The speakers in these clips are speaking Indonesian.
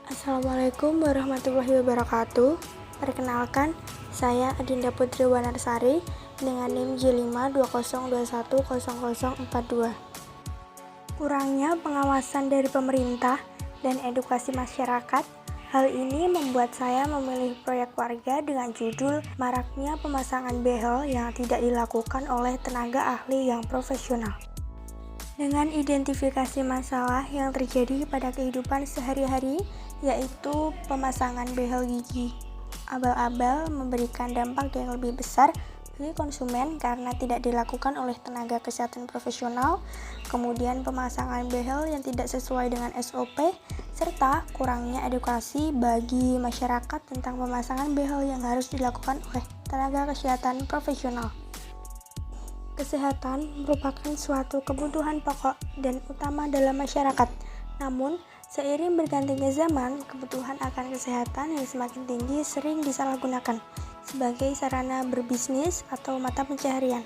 Assalamualaikum warahmatullahi wabarakatuh. Perkenalkan, saya Adinda Putri Wanarsari dengan NIM J520210042. Kurangnya pengawasan dari pemerintah dan edukasi masyarakat, hal ini membuat saya memilih proyek warga dengan judul Maraknya Pemasangan Behel yang tidak dilakukan oleh tenaga ahli yang profesional. Dengan identifikasi masalah yang terjadi pada kehidupan sehari-hari, yaitu pemasangan behel gigi abal-abal memberikan dampak yang lebih besar bagi konsumen karena tidak dilakukan oleh tenaga kesehatan profesional, kemudian pemasangan behel yang tidak sesuai dengan SOP, serta kurangnya edukasi bagi masyarakat tentang pemasangan behel yang harus dilakukan oleh tenaga kesehatan profesional. Kesehatan merupakan suatu kebutuhan pokok dan utama dalam masyarakat. Namun, seiring bergantinya zaman, kebutuhan akan kesehatan yang semakin tinggi sering disalahgunakan sebagai sarana berbisnis atau mata pencaharian.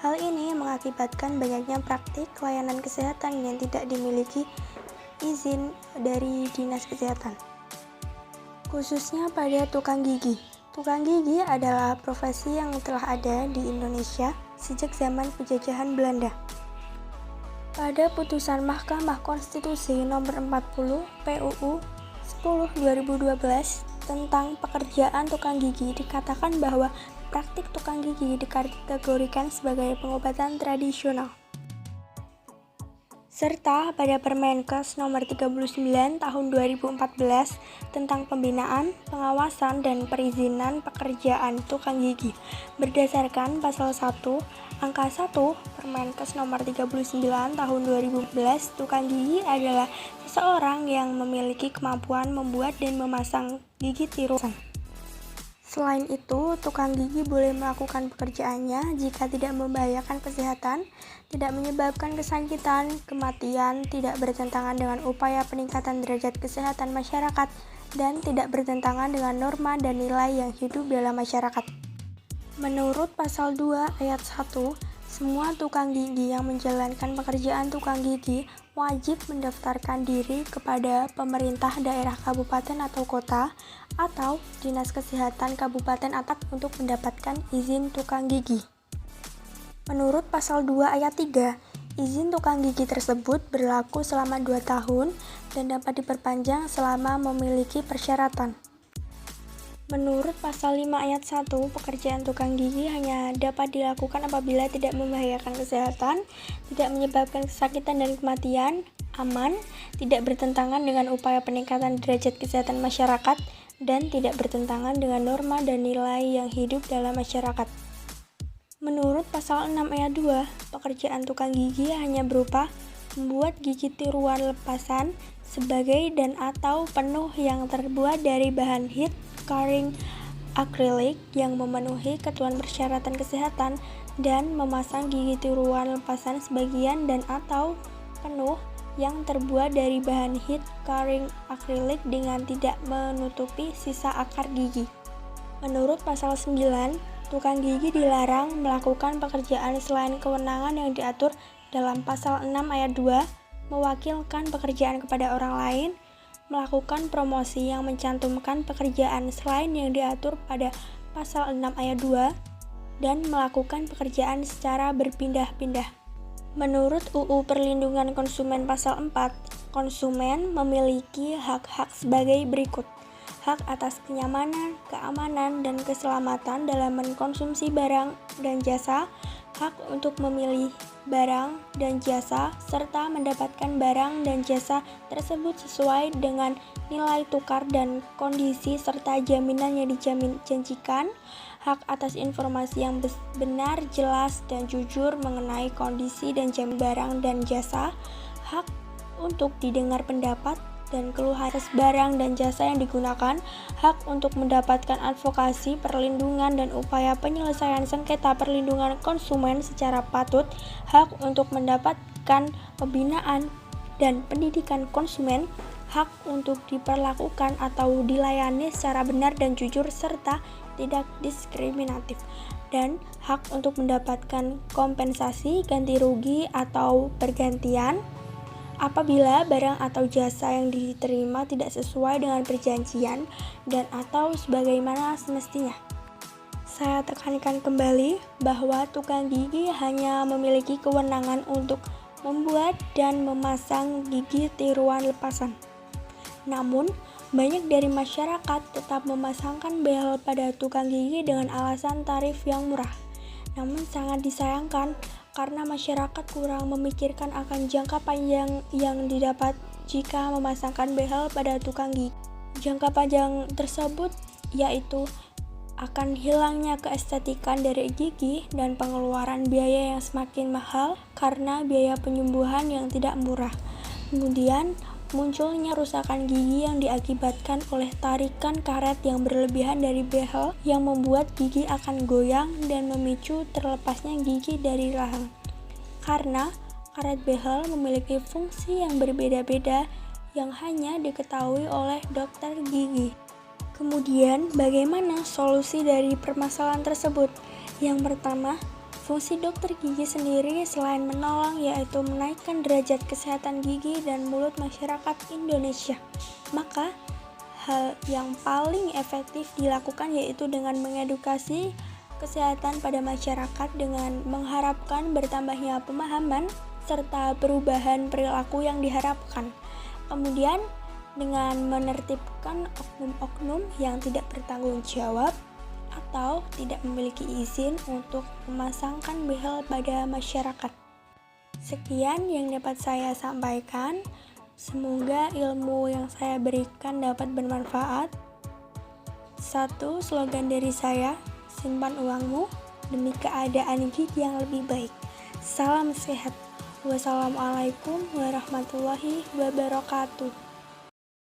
Hal ini mengakibatkan banyaknya praktik layanan kesehatan yang tidak dimiliki izin dari Dinas Kesehatan. Khususnya pada tukang gigi. Tukang gigi adalah profesi yang telah ada di Indonesia sejak zaman penjajahan Belanda. Pada putusan Mahkamah Konstitusi Nomor 40 PUU 10/2012 tentang pekerjaan tukang gigi dikatakan bahwa praktik tukang gigi dikategorikan sebagai pengobatan tradisional. Serta pada Permenkes Nomor 39 Tahun 2014 tentang pembinaan, pengawasan, dan perizinan pekerjaan tukang gigi. Berdasarkan Pasal 1, Angka 1 Permenkes Nomor 39 Tahun 2014, tukang gigi adalah seseorang yang memiliki kemampuan membuat dan memasang gigi tiruan. Selain itu, tukang gigi boleh melakukan pekerjaannya jika tidak membahayakan kesehatan, tidak menyebabkan kesakitan, kematian, tidak bertentangan dengan upaya peningkatan derajat kesehatan masyarakat, dan tidak bertentangan dengan norma dan nilai yang hidup dalam masyarakat. Menurut Pasal 2 Ayat 1, semua tukang gigi yang menjalankan pekerjaan tukang gigi wajib mendaftarkan diri kepada pemerintah daerah kabupaten atau kota atau Dinas Kesehatan Kabupaten atau untuk mendapatkan izin tukang gigi. Menurut Pasal 2 Ayat 3, izin tukang gigi tersebut berlaku selama 2 tahun dan dapat diperpanjang selama memiliki persyaratan. Menurut Pasal 5 Ayat 1, pekerjaan tukang gigi hanya dapat dilakukan apabila tidak membahayakan kesehatan, tidak menyebabkan kesakitan dan kematian, aman, tidak bertentangan dengan upaya peningkatan derajat kesehatan masyarakat, dan tidak bertentangan dengan norma dan nilai yang hidup dalam masyarakat. Menurut Pasal 6 Ayat 2, pekerjaan tukang gigi hanya berupa membuat gigi tiruan lepasan sebagai dan atau penuh yang terbuat dari bahan heat curing akrilik yang memenuhi ketentuan persyaratan kesehatan dan memasang gigi tiruan lepasan sebagian dan atau penuh yang terbuat dari bahan heat curing akrilik dengan tidak menutupi sisa akar gigi. Menurut Pasal 9, tukang gigi dilarang melakukan pekerjaan selain kewenangan yang diatur dalam Pasal 6 Ayat 2, mewakilkan pekerjaan kepada orang lain, melakukan promosi yang mencantumkan pekerjaan selain yang diatur pada Pasal 6 Ayat 2, dan melakukan pekerjaan secara berpindah-pindah. Menurut UU Perlindungan Konsumen Pasal 4, konsumen memiliki hak-hak sebagai berikut. Hak atas kenyamanan, keamanan, dan keselamatan dalam mengkonsumsi barang dan jasa, hak untuk memilih barang dan jasa, serta mendapatkan barang dan jasa tersebut sesuai dengan nilai tukar dan kondisi serta jaminan yang dijanjikan, hak atas informasi yang benar, jelas, dan jujur mengenai kondisi dan jaminan barang dan jasa, hak untuk didengar pendapat dan keluhan atas barang dan jasa yang digunakan, hak untuk mendapatkan advokasi, perlindungan, dan upaya penyelesaian sengketa perlindungan konsumen secara patut, hak untuk mendapatkan pembinaan dan pendidikan konsumen, hak untuk diperlakukan atau dilayani secara benar dan jujur serta tidak diskriminatif, dan hak untuk mendapatkan kompensasi, ganti rugi, atau pergantian, Apabila barang atau jasa yang diterima tidak sesuai dengan perjanjian dan atau sebagaimana semestinya. Saya tekankan kembali bahwa tukang gigi hanya memiliki kewenangan untuk membuat dan memasang gigi tiruan lepasan. Namun, banyak dari masyarakat tetap memasangkan behel pada tukang gigi dengan alasan tarif yang murah. Namun sangat disayangkan karena masyarakat kurang memikirkan akan jangka panjang yang didapat jika memasangkan behel pada tukang gigi. Jangka panjang tersebut yaitu akan hilangnya keestetikan dari gigi dan pengeluaran biaya yang semakin mahal karena biaya penyembuhan yang tidak murah. Kemudian, munculnya rusakan gigi yang diakibatkan oleh tarikan karet yang berlebihan dari behel yang membuat gigi akan goyang dan memicu terlepasnya gigi dari rahang. Karena karet behel memiliki fungsi yang berbeda-beda yang hanya diketahui oleh dokter gigi. Kemudian, bagaimana solusi dari permasalahan tersebut? Yang pertama, fungsi dokter gigi sendiri selain menolong yaitu menaikkan derajat kesehatan gigi dan mulut masyarakat Indonesia. Maka, hal yang paling efektif dilakukan yaitu dengan mengedukasi kesehatan pada masyarakat dengan mengharapkan bertambahnya pemahaman serta perubahan perilaku yang diharapkan. Kemudian, dengan menertibkan oknum-oknum yang tidak bertanggung jawab atau tidak memiliki izin untuk memasangkan behel pada masyarakat. Sekian yang dapat saya sampaikan. Semoga ilmu yang saya berikan dapat bermanfaat. 1. Slogan dari saya, simpan uangmu demi keadaan gigi yang lebih baik. Salam sehat. Wassalamualaikum warahmatullahi wabarakatuh.